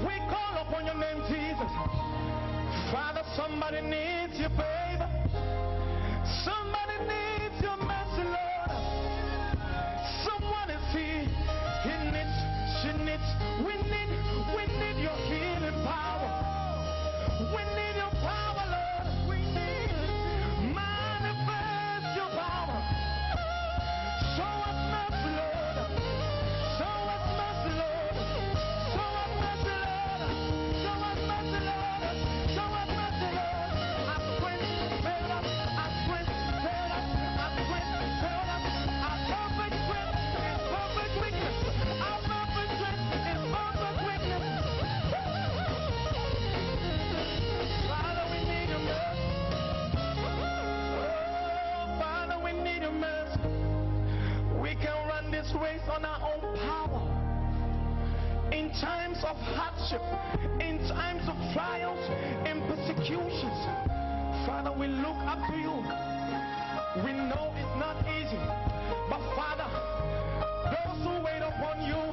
We call upon your name, Jesus. Father, somebody needs your favor. Somebody needs your mercy, Lord. Someone is here. He needs, she needs, we need your healing power. We need your power, Lord. We need manifest your power. Show us mercy, Lord. Show us mercy, Lord. Show us mercy, Lord. Show us mercy, Lord. Show us mercy, Lord. Our strength failed us. Our strength failed us. Our strength failed us. Our perfect strength is perfect weakness. Our perfect strength is perfect weakness. Father, we need your mercy. Oh, Father, we need your mercy. We can run this race on our own power. In times of hardship, in times of trials, in persecutions, Father, we look up to you. We know it's not easy, but Father, those who wait upon you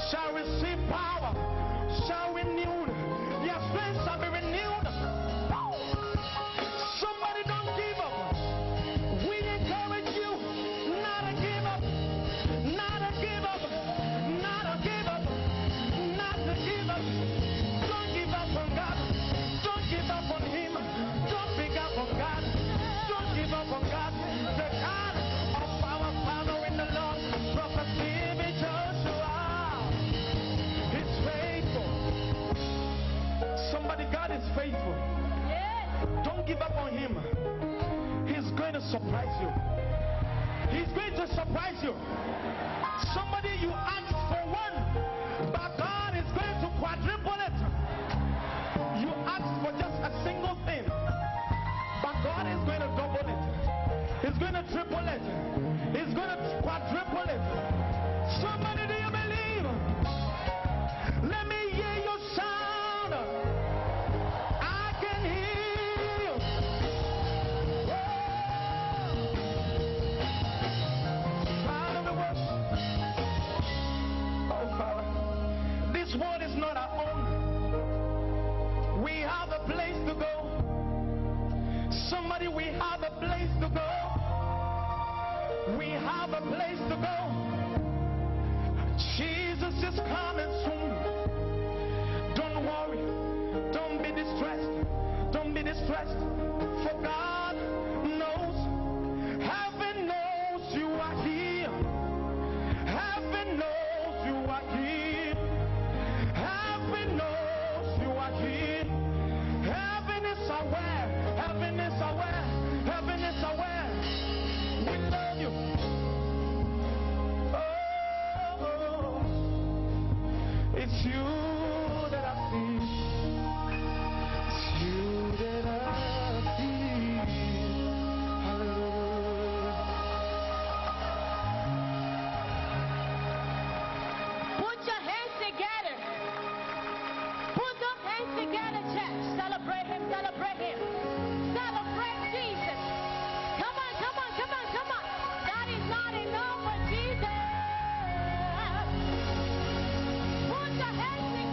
shall receive power, shall renew. Their strength shall be renewed. Somebody don't give up. We encourage you not to give up, not to give up, not to give up, not to give up. Don't give up on God. Don't give up on Him. Don't pick up on God. Don't give up on God. The God of our Father in the Lord, Prophet David Joshua, is faithful. Somebody, God is faithful. Don't give up on Him. He's going to surprise you. He's going to surprise you. Somebody, you asked for one, but God is going to quadruple it. You asked for just a single thing, but God is going to double it. He's going to triple it. He's going to quadruple it. Somebody, do you believe? Let me hear your sound. I can hear you. Father, we worship. Oh, Father, this world is not our own. We have a place to go. Somebody, we have a place to go. We have a place to go. Jesus is coming soon. Don't worry. Don't be distressed. Don't be distressed. For God knows. Heaven knows you are here. Heaven knows you are here. Heaven knows you are here. Heaven is aware. Heaven is aware. Heaven is aware. We love you. Oh, it's you that I see. It's you that I see. Hallelujah. Put your hands together. Put those hands together, church. Celebrate Him, celebrate Him. Celebrate Jesus. Come on, come on, come on, come on. That is not enough for Jesus. Put your hands together.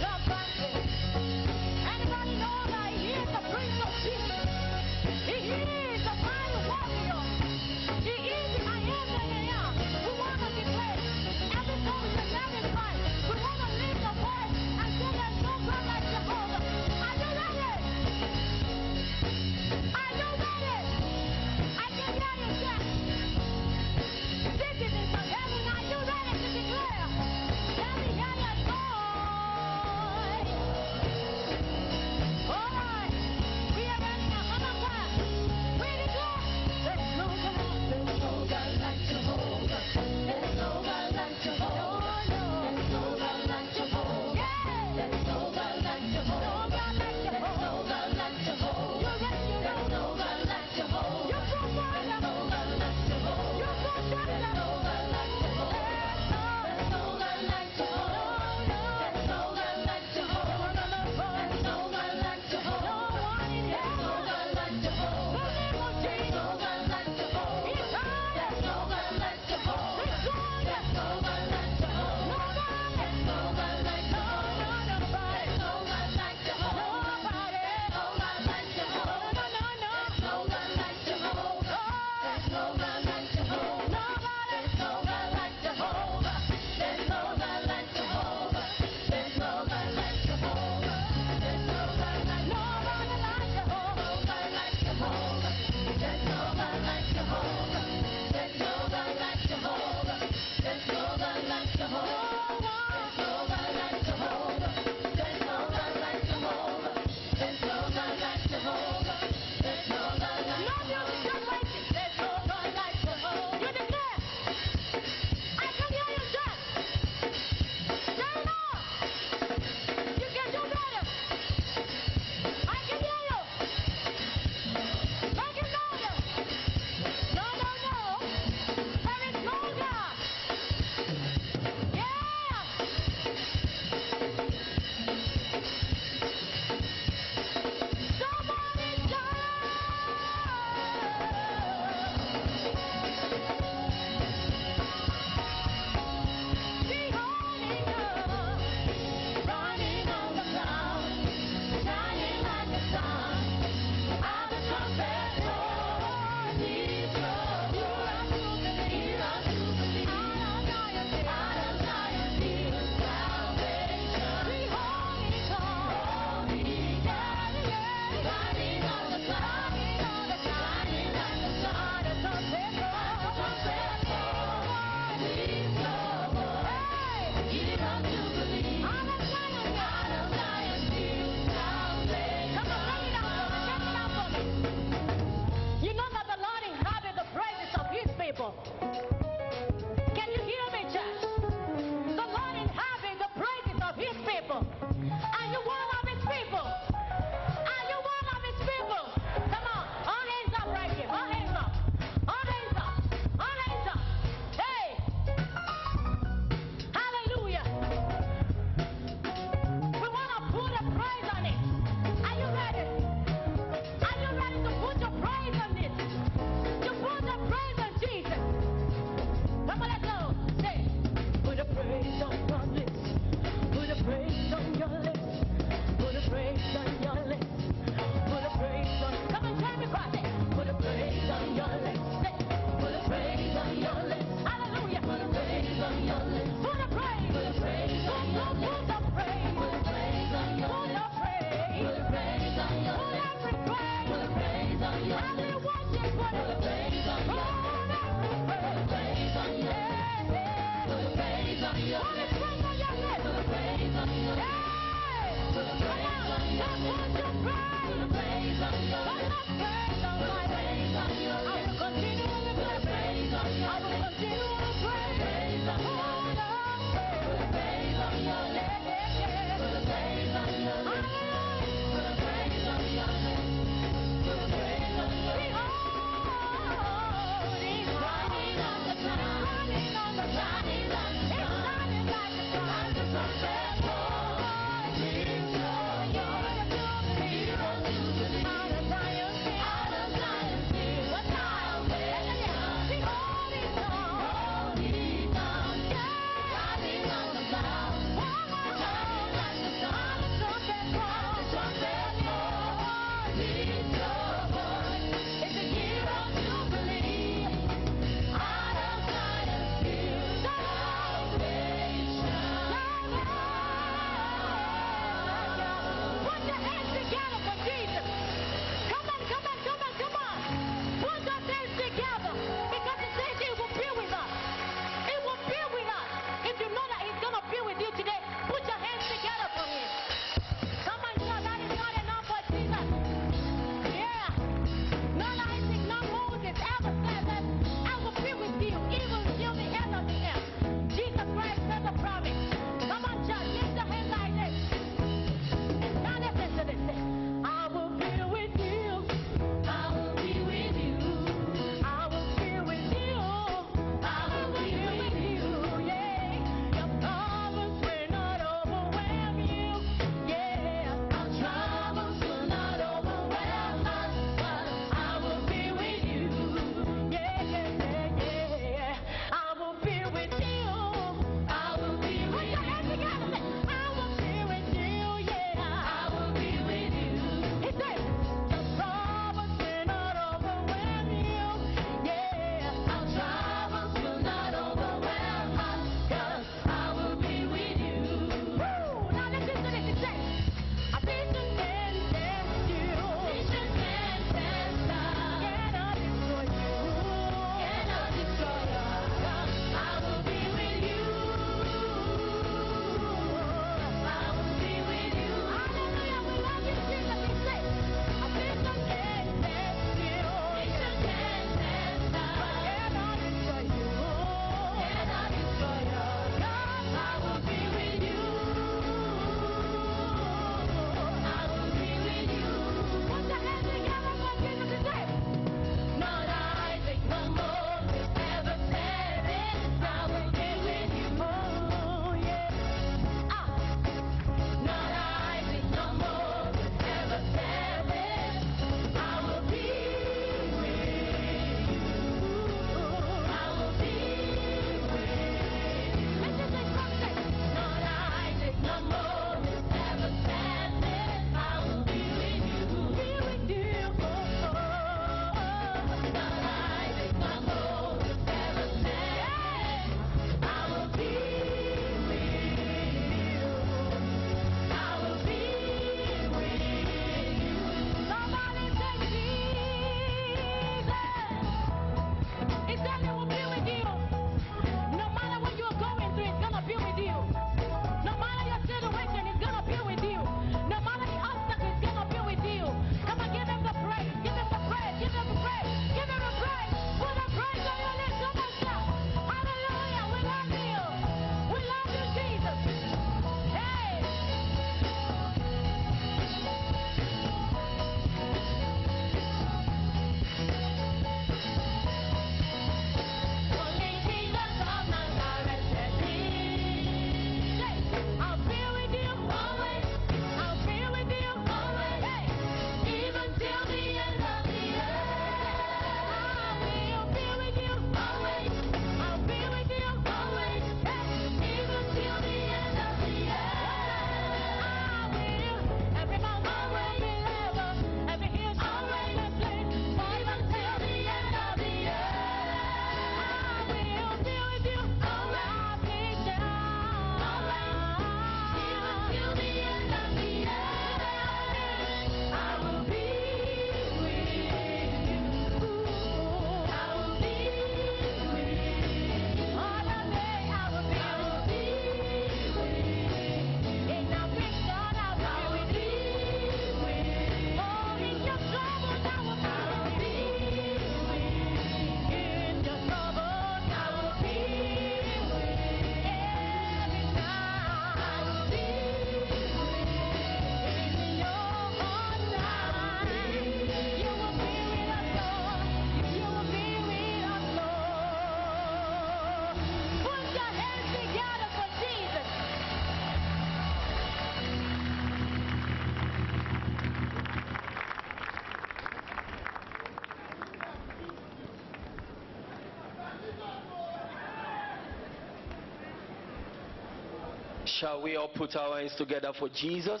Shall we all put our hands together for Jesus?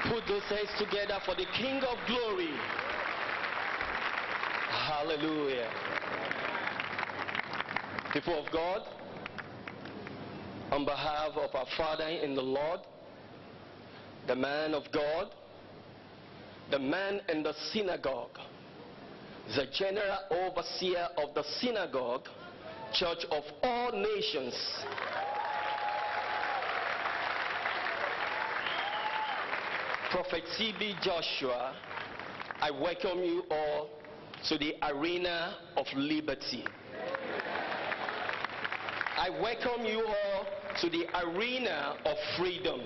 Put those hands together for the King of Glory. Hallelujah. People of God, on behalf of our Father in the Lord, the man of God, the man in the synagogue, the general overseer of the synagogue, Church of all nations, Prophet C.B. Joshua, I welcome you all to the arena of liberty. I welcome you all to the arena of freedom.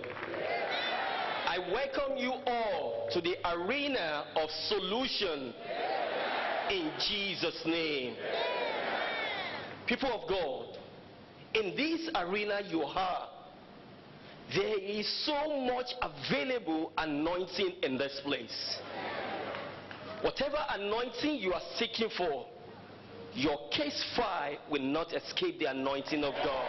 I welcome you all to the arena of solution in Jesus' name. People of God, in this arena you are, there is so much available anointing in this place. Whatever anointing you are seeking for, your case file will not escape the anointing of God.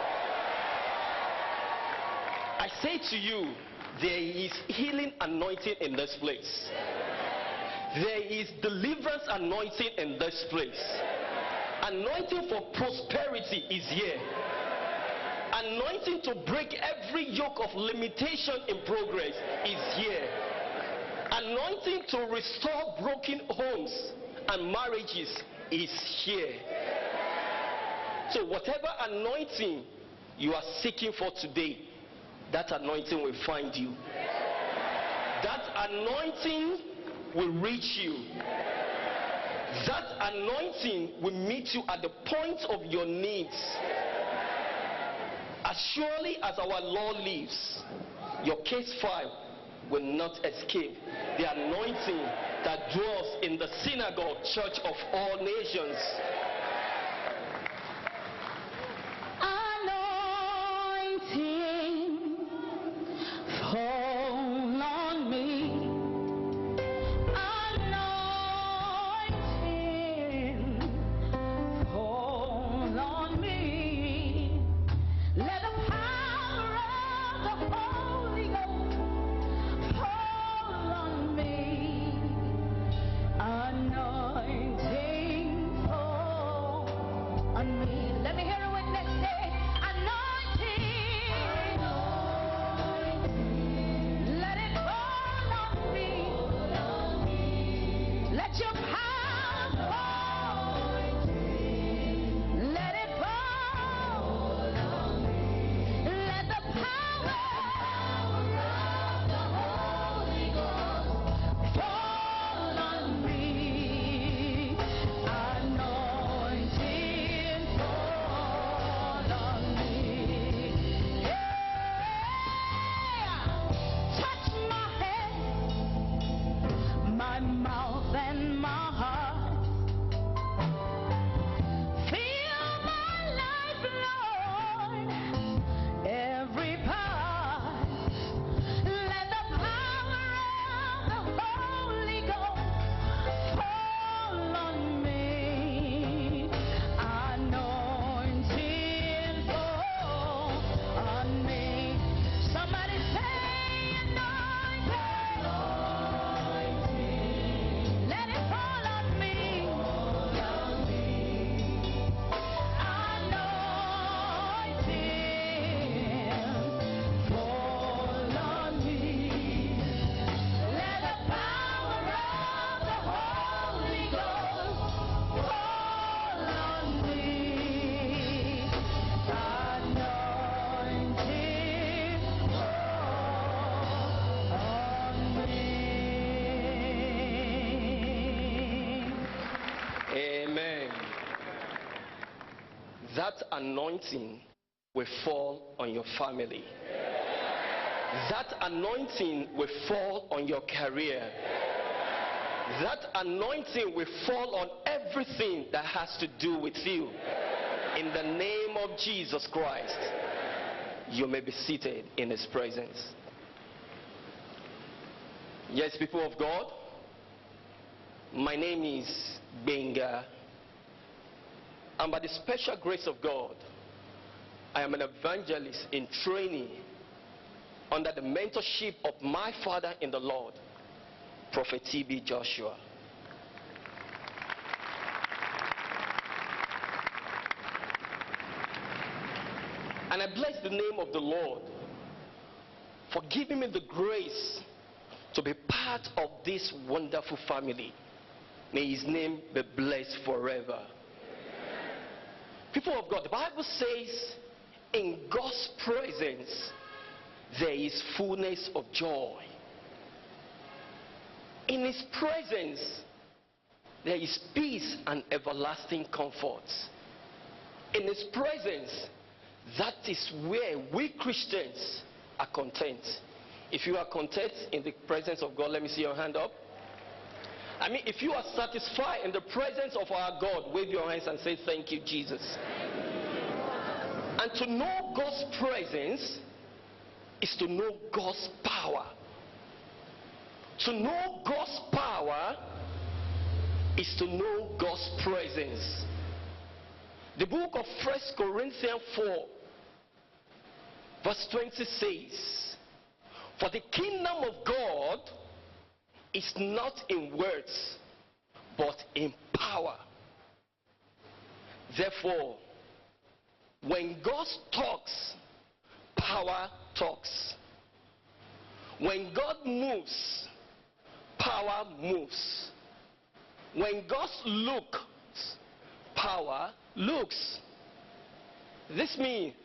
I say to you, there is healing anointing in this place. There is deliverance anointing in this place. Anointing for prosperity is here. Anointing to break every yoke of limitation in progress is here. Anointing to restore broken homes and marriages is here. So whatever anointing you are seeking for today, that anointing will find you. That anointing will reach you. That anointing will meet you at the point of your needs. As surely as our Lord lives, your case file will not escape the anointing that dwells in the synagogue, Church of all nations. Anointing, fall on me. Anointing, fall on me. Let the power of the Holy Ghost fall on me. Anointing, fall on me. Let me hear a witness say, anointing, let it fall on me. Let your power fall. Let it fall. Let the power of the Holy Ghost fall on me. Anointing, fall on me. Yeah. Touch my head, my mouth and my heart. Fill my life, Lord, every part. Let the power of the Holy Ghost fall on me. Anointing, fall on me. Somebody say, anointing, let it fall on me. Anointing, fall on me. Let the power of the Holy Ghost fall on me. Anointing, fall on me. Amen. That anointing will fall on your family. That anointing will fall on your career. That anointing will fall on everything that has to do with you. In the name of Jesus Christ, you may be seated in His presence. Yes, people of God, my name is Benga, and by the special grace of God, I am an evangelist in training under the mentorship of my father in the Lord, Prophet T.B. Joshua. And I bless the name of the Lord for giving me the grace to be part of this wonderful family. May his name be blessed forever. People of God, the Bible says in God's presence there is fullness of joy. In his presence there is peace and everlasting comfort. In his presence, that is where we Christians are content. If you are content in the presence of God, let me see your hand up. I mean, if you are satisfied in the presence of our God, wave your hands and say, thank you, Jesus. And to know God's presence is to know God's power. To know God's power is to know God's presence. The book of 1 Corinthians 4 verse 20 says, for the kingdom of God is not in words, but in power. Therefore, when God talks, power talks. When God moves, power moves. When God looks, power looks. This means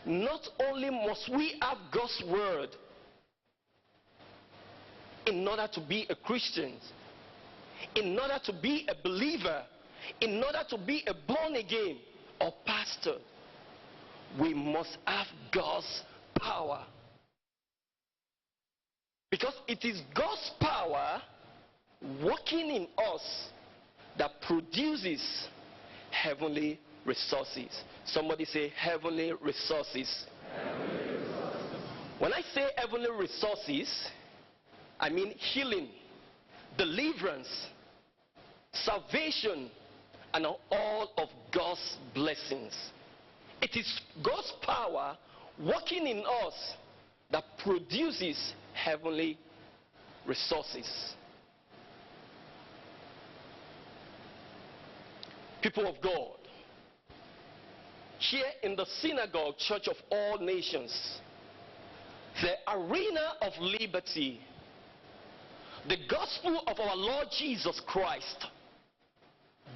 not only must we have God's word in order to be a Christian, in order to be a believer, in order to be a born again or pastor, we must have God's power. Because it is God's power working in us that produces heavenly resources. Somebody say heavenly resources. Heavenly resources. When I say heavenly resources, I mean healing, deliverance, salvation, and all of God's blessings. It is God's power working in us that produces heavenly resources. People of God, here in the synagogue church of all nations, the arena of liberty, the gospel of our Lord Jesus Christ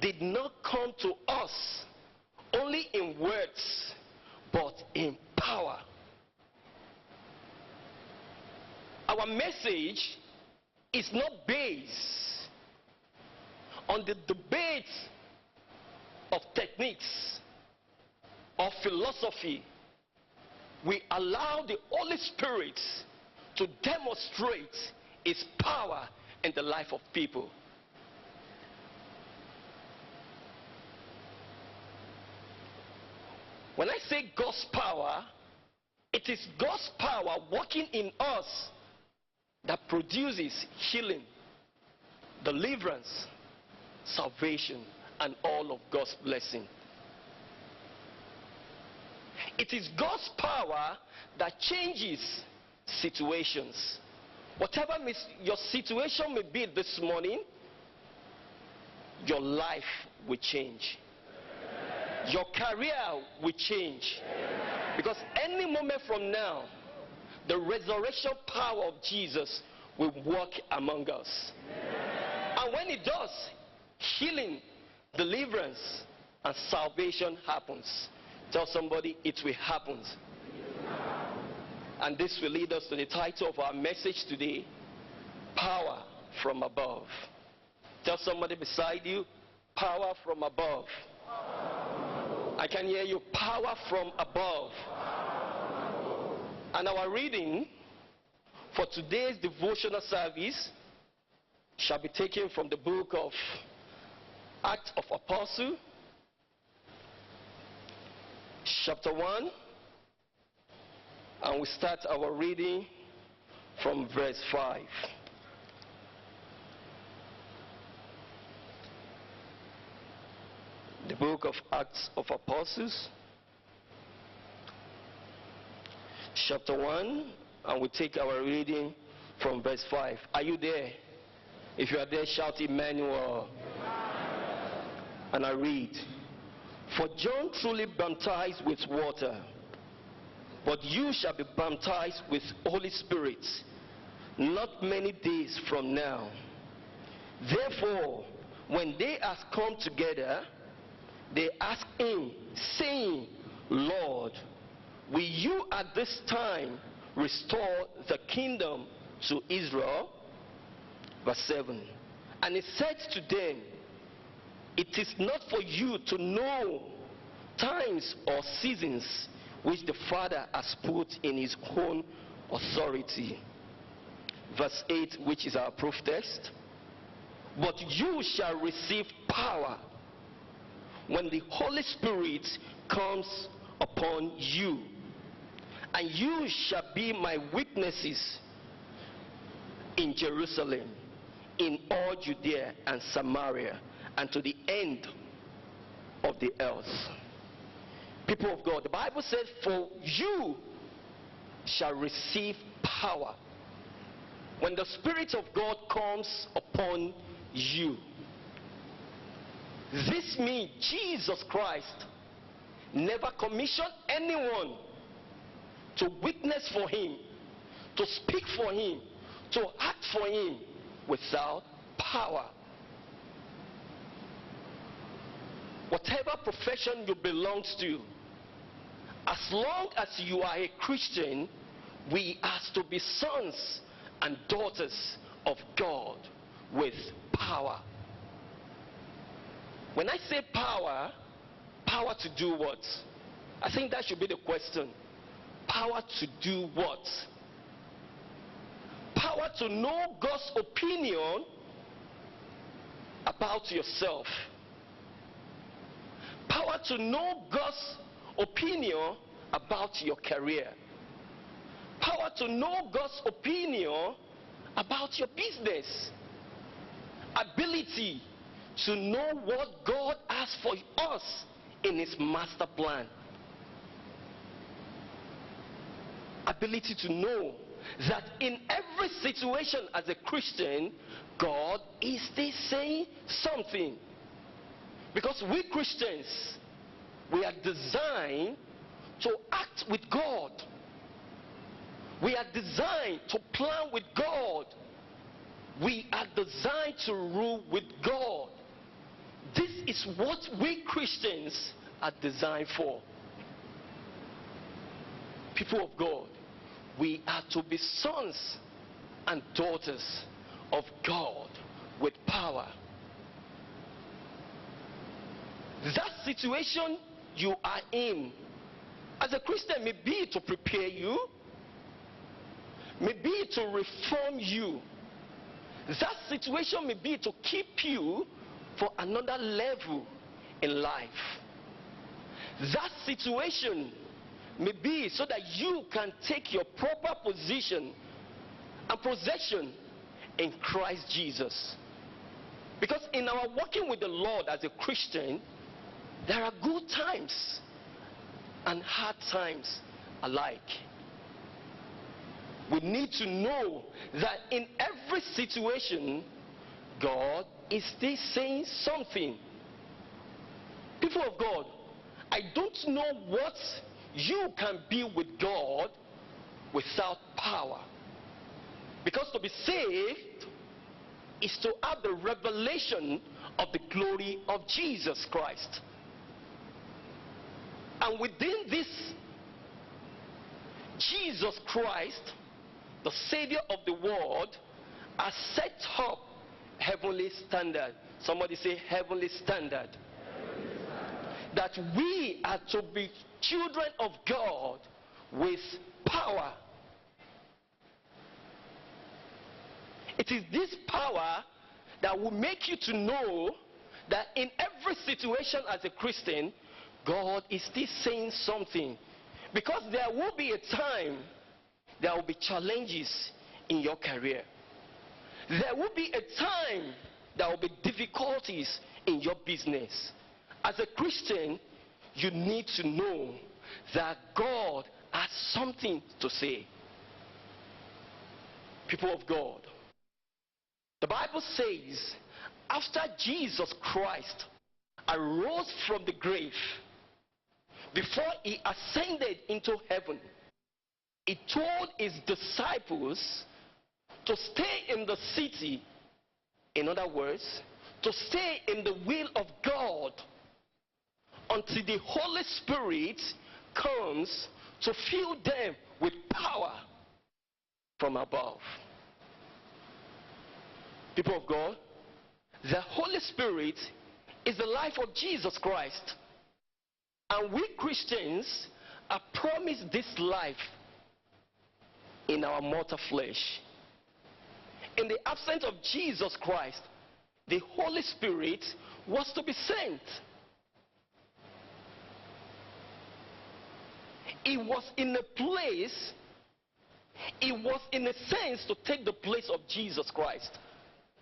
did not come to us only in words, but in power. Our message is not based on the debate of techniques or philosophy. We allow the Holy Spirit to demonstrate his power in the life of people. When I say God's power, it is God's power working in us that produces healing, deliverance, salvation, and all of God's blessing. It is God's power that changes situations. Whatever your situation may be this morning, your life will change. Your career will change. Because any moment from now, the resurrection power of Jesus will work among us. And when it does, healing, deliverance, and salvation happens. Tell somebody, it will happen. And this will lead us to the title of our message today, Power from Above. Tell somebody beside you, power from above. I can hear you, power from above. And our reading for today's devotional service shall be taken from the book of Acts of Apostles, chapter 1, and we start our reading from verse 5. The book of Acts of Apostles, chapter 1, and we take our reading from verse 5. Are you there? If you are there, shout Emmanuel. And I read, "For John truly baptized with water, but you shall be baptized with Holy Spirit not many days from now. Therefore, when they had come together, they asked him, saying, Lord, will you at this time restore the kingdom to Israel?" Verse 7. And he said to them, "It is not for you to know times or seasons which the Father has put in his own authority." Verse 8, which is our proof text. "But you shall receive power when the Holy Spirit comes upon you, and you shall be my witnesses in Jerusalem, in all Judea and Samaria, and to the end of the earth." People of God, the Bible says, "For you shall receive power when the Spirit of God comes upon you." This means Jesus Christ never commissioned anyone to witness for him, to speak for him, to act for him without power. Whatever profession you belong to, as long as you are a Christian, we are to be sons and daughters of God with power. When I say power, power to do what? I think that should be the question. Power to do what? Power to know God's opinion about yourself. Power to know God's opinion about your career. Power to know God's opinion about your business. Ability to know what God has for us in his master plan. Ability to know that in every situation as a Christian, God is still saying something. Because we Christians, we are designed to act with God. We are designed to plan with God. We are designed to rule with God. This is what we Christians are designed for. People of God, we are to be sons and daughters of God with power. That situation you are in as a Christian may be to prepare you, may be to reform you. That situation may be to keep you for another level in life. That situation may be so that you can take your proper position and possession in Christ Jesus. Because in our walking with the Lord as a Christian, there are good times and hard times alike. We need to know that in every situation, God is still saying something. People of God, I don't know what you can be with God without power. Because to be saved is to have the revelation of the glory of Jesus Christ. And within this, Jesus Christ, the Savior of the world, has set up heavenly standard. Somebody say heavenly standard. That we are to be children of God with power. It is this power that will make you to know that in every situation as a Christian, God is still saying something. Because there will be a time there will be challenges in your career. There will be a time there will be difficulties in your business. As a Christian, you need to know that God has something to say. People of God, the Bible says, after Jesus Christ arose from the grave, before he ascended into heaven, he told his disciples to stay in the city. In other words, to stay in the will of God until the Holy Spirit comes to fill them with power from above. People of God, the Holy Spirit is the life of Jesus Christ. And we Christians are promised this life in our mortal flesh. In the absence of Jesus Christ, the Holy Spirit was to be sent. He was in a place, he was in a sense to take the place of Jesus Christ.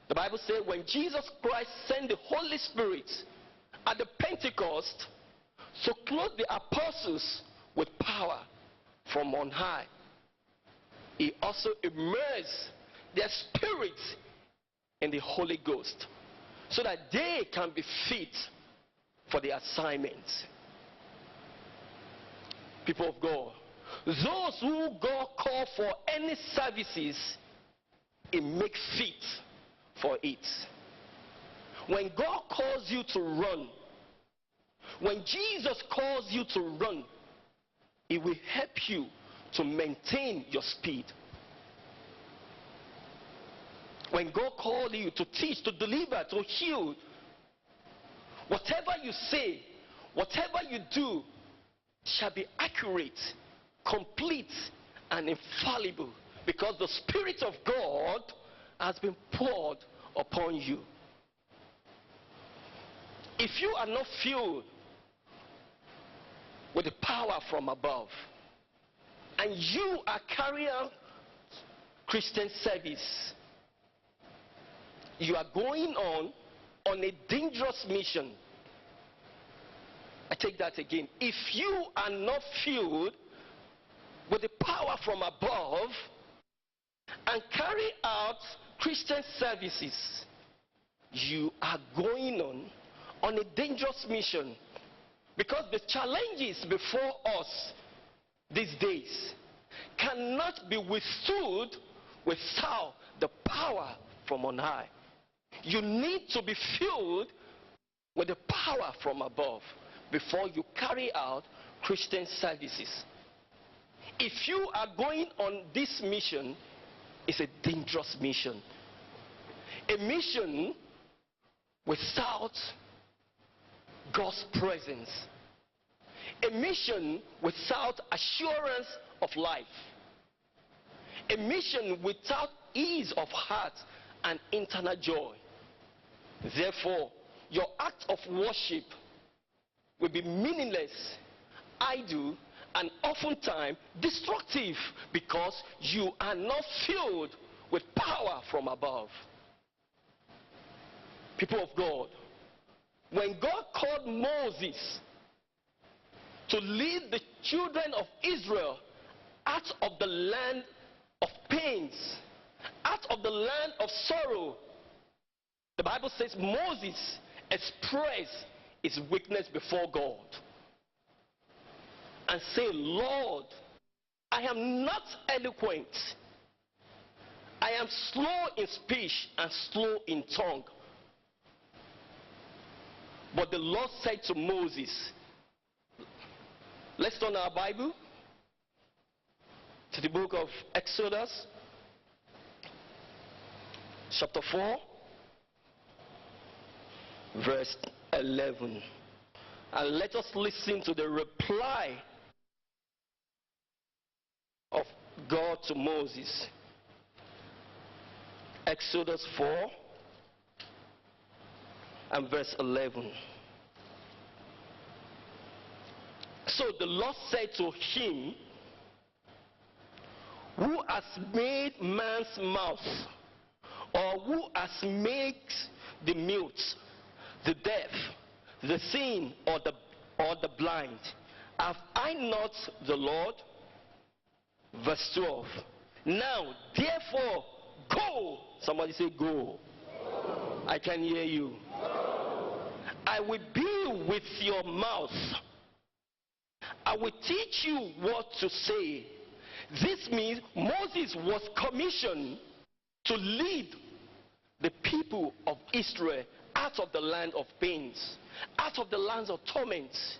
The Bible says when Jesus Christ sent the Holy Spirit at the Pentecost to clothe the apostles with power from on high, he also immersed their spirit in the Holy Ghost so that they can be fit for the assignment. People of God, those who God call for any services, He makes fit for it. When God calls you to run, when Jesus calls you to run, He will help you to maintain your speed. When God calls you to teach, to deliver, to heal, whatever you say, whatever you do shall be accurate, complete, and infallible, because the Spirit of God has been poured upon you. If you are not filled with the power from above, and you are carrying out Christian service, you are going on a dangerous mission. I take that again. If you are not filled with the power from above and carry out Christian services, you are going on a dangerous mission, because the challenges before us these days cannot be withstood without the power from on high. You need to be filled with the power from above before you carry out Christian services. If you are going on this mission, it's a dangerous mission. A mission without God's presence. A mission without assurance of life. A mission without ease of heart and internal joy. Therefore, your act of worship will be meaningless, idle, and oftentimes destructive, because you are not filled with power from above. People of God, when God called Moses to lead the children of Israel out of the land of pains, out of the land of sorrow, the Bible says Moses expressed his weakness before God and say, Lord, I am not eloquent. I am slow in speech and slow in tongue. But the Lord said to Moses, let's turn our Bible to the book of Exodus, chapter 4, verse 11. And let us listen to the reply of God to Moses. Exodus 4 and verse 11. So the Lord said to him, who has made man's mouth, or who has made the mute, the deaf, the seeing, or the blind? Have I not the Lord? Verse 12. Now, therefore, go. Somebody say, go. I can hear you. I will be with your mouth. I will teach you what to say. This means Moses was commissioned to lead the people of Israel out of the land of pains, out of the lands of torments.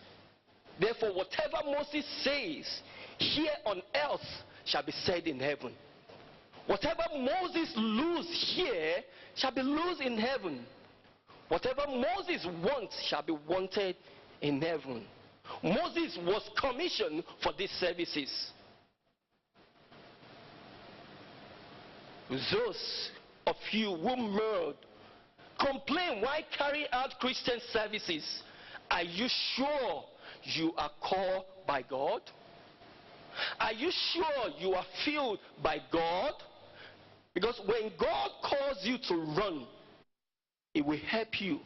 Therefore, whatever Moses says here on earth shall be said in heaven. Whatever Moses loose here shall be loose in heaven. Whatever Moses wants shall be wanted in heaven. Moses was commissioned for these services. Those of you who murmured, complain, why carry out Christian services? Are you sure you are called by God? Are you sure you are filled by God? Because when God calls you to run, it will help you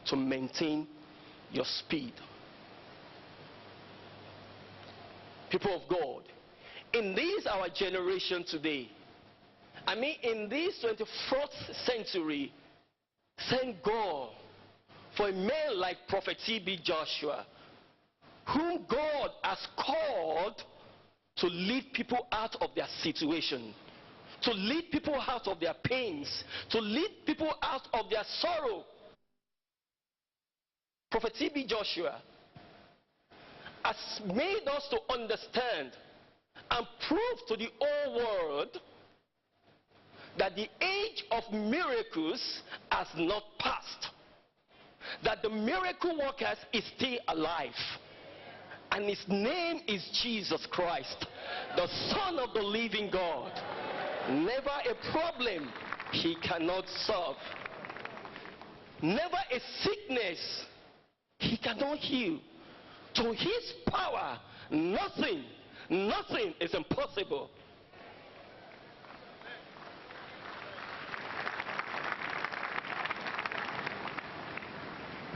to maintain your speed. People of God, in this our generation today, in this 21st century, thank God for a man like Prophet T.B. Joshua, whom God has called to lead people out of their situation, to lead people out of their pains, to lead people out of their sorrow. Prophet T.B. Joshua has made us to understand and prove to the whole world that the age of miracles has not passed, that the miracle worker is still alive, and his name is Jesus Christ, the Son of the living God. Never a problem he cannot solve, never a sickness he cannot heal. To his power, nothing is impossible.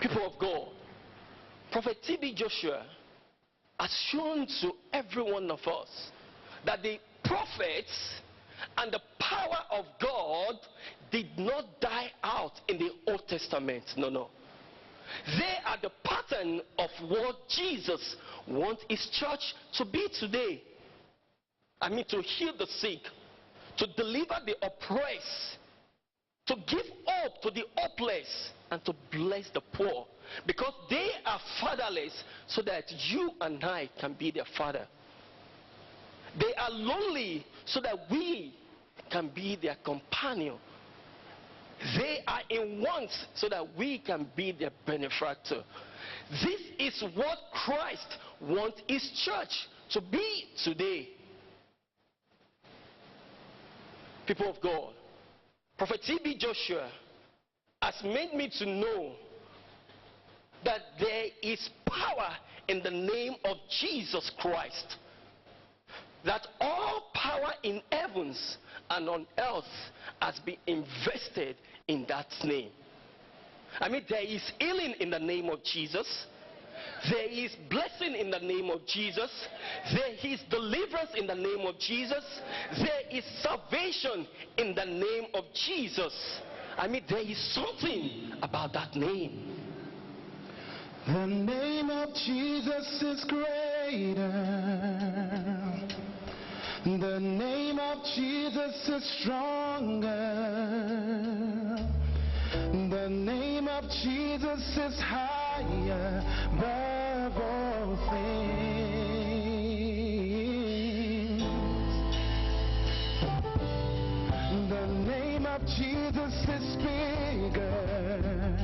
People of God, Prophet T.B. Joshua has shown to every one of us that the prophets and the power of God did not die out in the Old Testament. No. They are the pattern of what Jesus wants his church to be today. To heal the sick, to deliver the oppressed, to give hope to the hopeless, and to bless the poor. Because they are fatherless, so that you and I can be their father. They are lonely, so that we can be their companion. They are in want, so that we can be their benefactor. This is what Christ wants his church to be today. People of God, Prophet T.B. Joshua has made me to know that there is power in the name of Jesus Christ. That all power in heavens and on earth has been invested in that name. There is healing in the name of Jesus. There is blessing in the name of Jesus. There is deliverance in the name of Jesus. There is salvation in the name of Jesus. There is something about that name. The name of Jesus is greater. The name of Jesus is stronger. The name of Jesus is higher above all things. The name of Jesus is bigger.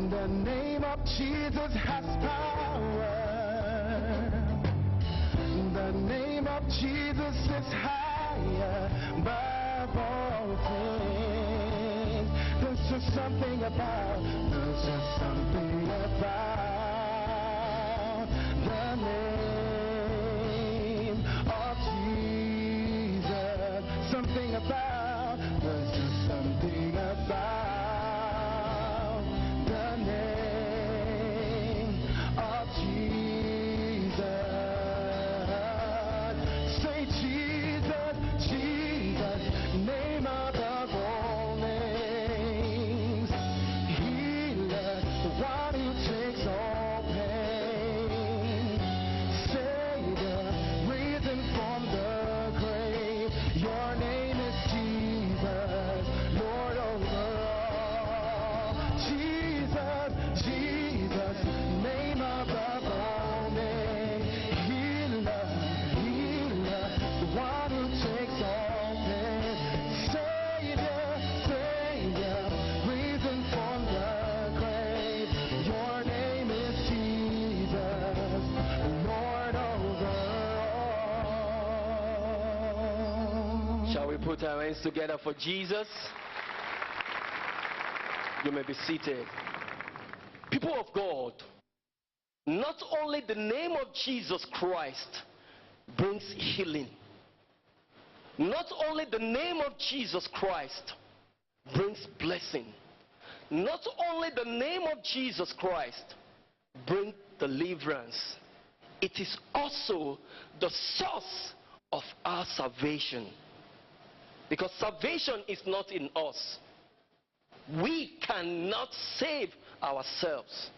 The name of Jesus has power. The name of Jesus is higher above all things. There's just something about the name of Jesus. Something about, there's just something about the name of Jesus. put our hands together for Jesus? You may be seated. People of God, not only the name of Jesus Christ brings healing, not only the name of Jesus Christ brings blessing, not only the name of Jesus Christ brings deliverance, it is also the source of our salvation. Because salvation is not in us. We cannot save ourselves.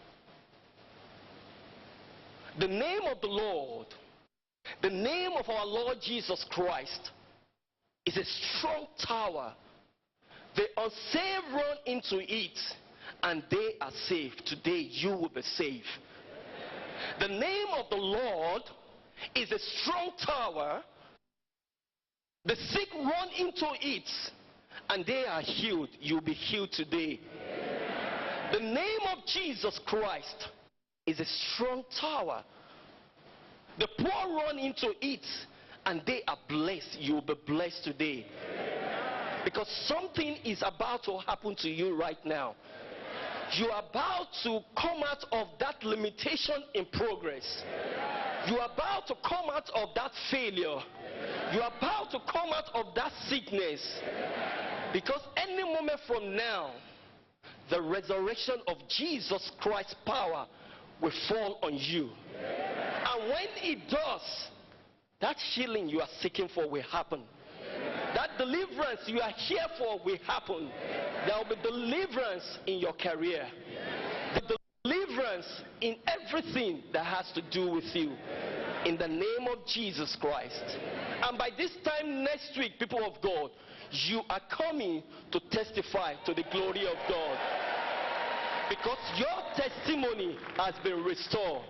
The name of the Lord, the name of our Lord Jesus Christ, is a strong tower. The unsaved run into it and they are saved. Today you will be saved. The name of the Lord is a strong tower. The sick run into it and they are healed. You'll be healed today. The name of Jesus Christ is a strong tower. The poor run into it and they are blessed. You'll be blessed today. Because something is about to happen to you right now. You are about to come out of that limitation in progress. You are about to come out of that failure. You are about to come out of that sickness. Because any moment from now, the resurrection of Jesus Christ's power will fall on you. And when it does, that healing you are seeking for will happen. That deliverance you are here for will happen. There will be deliverance in your career. The deliverance in everything that has to do with you. In the name of Jesus Christ. And by this time next week, people of God, you are coming to testify to the glory of God. Because your testimony has been restored.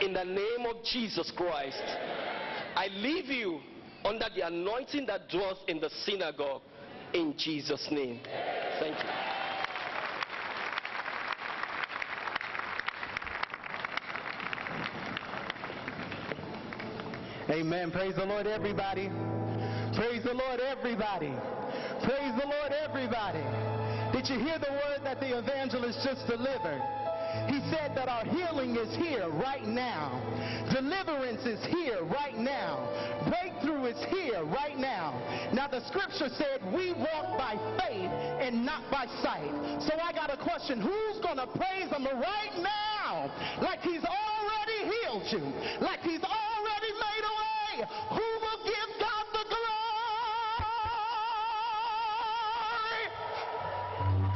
In the name of Jesus Christ, I leave you under the anointing that dwells in the synagogue. In Jesus' name. Thank you. Amen. Praise the Lord, everybody. Praise the Lord, everybody. Praise the Lord, everybody. Did you hear the word that the evangelist just delivered? He said that our healing is here right now. Deliverance is here right now. Breakthrough is here right now. Now the scripture said we walk by faith and not by sight. So I got a question. Who's going to praise him right now like he's already healed you? Like he's already made a way? Who will give God the glory?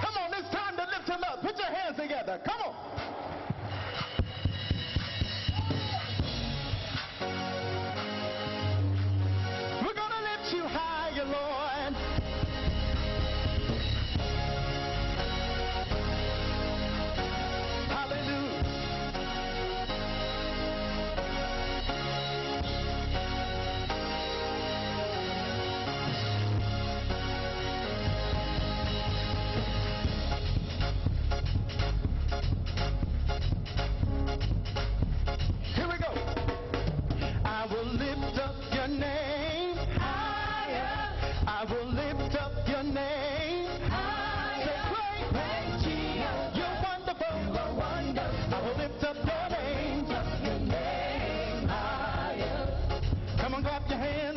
Come on, it's time to lift him up. Put your hands together. Come on. Clap your hands.